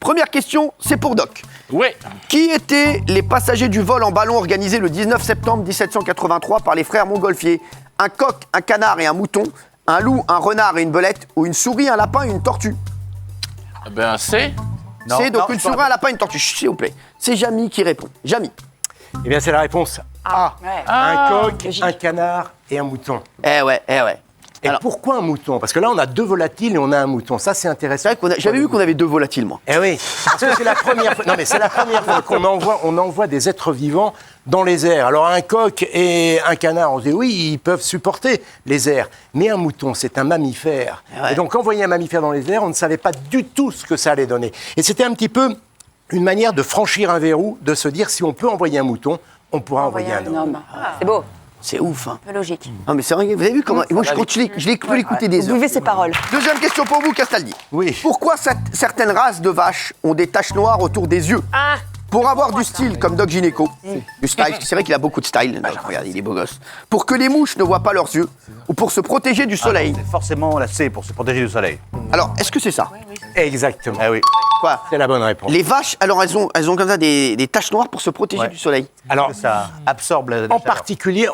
Première question, c'est pour Doc. Oui. Qui étaient les passagers du vol en ballon organisé le 19 septembre 1783 par les frères Montgolfier? Un coq, un canard et un mouton, un loup, un renard et une belette, ou une souris, un lapin et une tortue? Ben, c'est. C'est donc une souris, un lapin et une tortue. Chut, s'il vous plaît. C'est Jamy qui répond. Jamy. Eh bien, c'est la réponse A. Ouais. Un coq, un canard et un mouton. Eh ouais. Et Alors- pourquoi un mouton? Parce que là, on a 2 volatiles et on a un mouton. Ça, c'est intéressant. C'est vrai j'avais vu qu'on avait 2 volatiles, moi. Eh oui, parce que c'est la première fois. Non, mais c'est la première fois qu'on envoie des êtres vivants dans les airs. Alors un coq et un canard, on se dit oui, ils peuvent supporter les airs. Mais un mouton, c'est un mammifère. Ouais. Et donc envoyer un mammifère dans les airs, on ne savait pas du tout ce que ça allait donner. Et c'était un petit peu une manière de franchir un verrou, de se dire si on peut envoyer un mouton, on pourra envoyer un homme. C'est beau, C'est ouf, hein. peu logique. Non, mais c'est vrai, vous avez vu comment. Moi, je peux l'écouter des Vous heures. buvez ses paroles. Deuxième question pour vous, Castaldi. Oui. Pourquoi certaines races de vaches ont des taches noires autour des yeux? Pour avoir du style, comme Doc Gynéco. Du style, c'est vrai qu'il a beaucoup de style. Doc, regarde, il est beau gosse. Pour que les mouches ne voient pas leurs yeux, ou pour se protéger du soleil. C'est forcément la C pour se protéger du soleil. Alors, est-ce que c'est ça? Exactement. Ah oui. Quoi? C'est la bonne réponse. Les vaches, alors elles ont comme ça des taches noires pour se protéger Ouais. du soleil. Alors, Ça absorbe la en chaleur.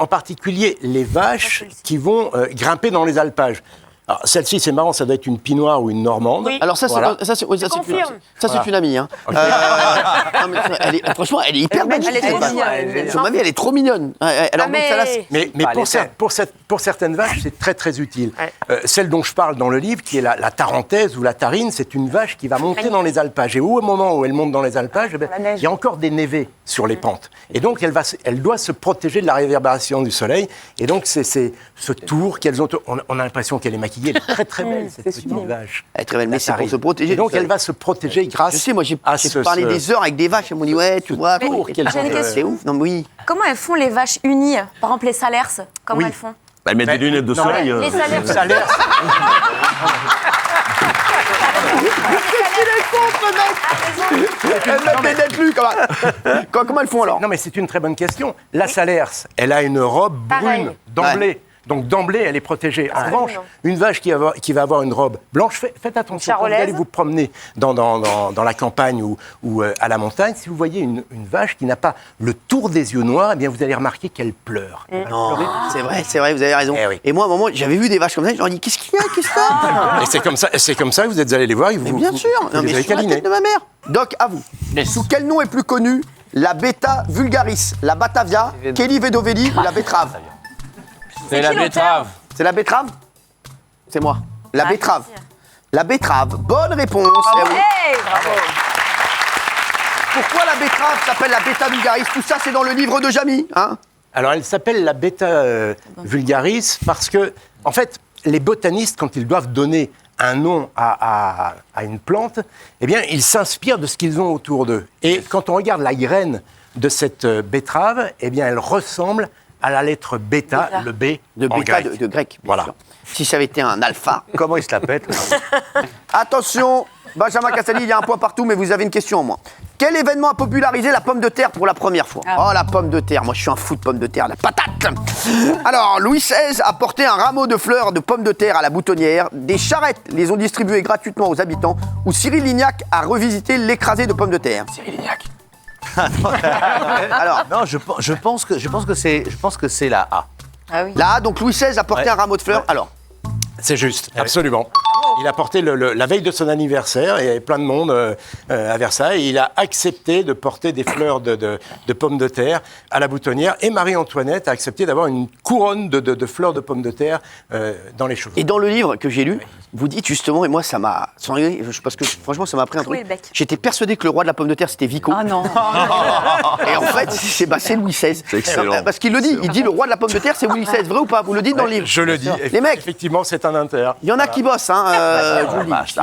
particulier, les vaches qui vont grimper dans les alpages. Alors, celle-ci, c'est marrant, ça doit être une pinoire ou une normande. Oui. Alors ça, Voilà. c'est une amie. Hein. Non, mais franchement, elle est hyper belle. Elle est trop mignonne. Sur ma vie, elle est trop mignonne. Alors, donc, celle-là, c'est- Mais pour certaines vaches, c'est très très utile. Celle dont je parle dans le livre, qui est la tarentaise ou la tarine, c'est une vache qui va monter dans les alpages. Et au moment où elle monte dans les alpages, eh ben, La neige. il y a encore des névés sur les pentes. Et donc, elle doit se protéger de la réverbération du soleil. Et donc, c'est ce tour qu'elles ont. On a l'impression qu'elle est maquillée. Elle est très très belle, cette petite vache. Elle est très belle, mais La c'est pour tarine. se protéger. Et donc, du soleil. elle va se protéger grâce Je sais, moi, j'ai à parlé des heures avec des vaches. Elles m'ont dit, ouais, tu vois. j'ai une question. C'est ouf. Non, mais oui. Comment elles font les vaches unies? Par exemple, les salers, comment Oui. elles font? Elle met des lunettes de non, soleil. Les salers. Ça a l'air- Elles mettent des dettes plus, comment elles font alors? Non, mais c'est une très bonne question. La Salers, elle a une robe Pareil. brune d'emblée. Donc d'emblée, elle est protégée. En revanche, non. une vache qui va avoir une robe blanche, faites attention. Quand vous charolaise. allez vous promener dans la campagne ou à la montagne, si vous voyez une vache qui n'a pas le tour des yeux noirs, eh bien vous allez remarquer qu'elle pleure. Non, c'est vrai, vous avez raison. Eh oui. Et moi, à un moment, j'avais vu des vaches comme ça, je leur ai dit, qu'est-ce qu'il y a, qu'est-ce qu'il y a? Et c'est comme ça que vous êtes allés les voir. Mais bien sûr, vous non, mais les avez sur la câlinés. tête de ma mère. Doc, à vous. Sous quel nom est plus connue la Beta vulgaris, la Batavia, Kelly Vedovelli ou la betterave? C'est la qui l'auteur? betterave. C'est la betterave? C'est moi. La betterave. La betterave. Bonne réponse. Eh oui. Hey, bravo. Pourquoi la betterave s'appelle la Beta vulgaris? Tout ça, c'est dans le livre de Jamy. Hein? Alors, elle s'appelle la Beta vulgaris parce que, en fait, les botanistes, quand ils doivent donner un nom à une plante, eh bien, ils s'inspirent de ce qu'ils ont autour d'eux. Et quand on regarde la graine de cette betterave, eh bien, elle ressemble à la lettre bêta, le B De en bêta grec. de grec. Bien Voilà. sûr. Si ça avait été un alpha. Comment il se la pète? Attention, Benjamin Castaldi, il y a un point partout, mais vous avez une question en moins. Quel événement a popularisé la pomme de terre pour la première fois? Oh, la pomme de terre. Moi, je suis un fou de pomme de terre, la patate. Alors, Louis XVI a porté un rameau de fleurs de pommes de terre à la boutonnière. Des charrettes les ont distribuées gratuitement aux habitants. Ou Cyril Lignac a revisité l'écrasé de pommes de terre. Cyril Lignac. Alors, Non, je pense que c'est la A. Ah oui. là, donc Louis XVI a porté Ouais. un rameau de fleurs. Alors, C'est juste, absolument. Il a porté la veille de son anniversaire, il y avait plein de monde à Versailles, il a accepté de porter des fleurs de pommes de terre à la boutonnière, et Marie-Antoinette a accepté d'avoir une couronne de fleurs de pommes de terre dans les cheveux. et dans le livre que j'ai lu, vous dites justement, et moi ça m'a, sans rigoler, parce que franchement ça m'a pris un Cloué truc. le bec. J'étais persuadé que le roi de la pomme de terre c'était Vico. Ah non. Et en fait, c'est Louis XVI. C'est excellent. Parce qu'il le dit, il dit le roi de la pomme de terre c'est Louis XVI. Vrai ou pas? Vous le dites dans le livre. Je le dis, Les mecs, effectivement, c'est un inter. il y en a qui bossent, hein, je vous le dis.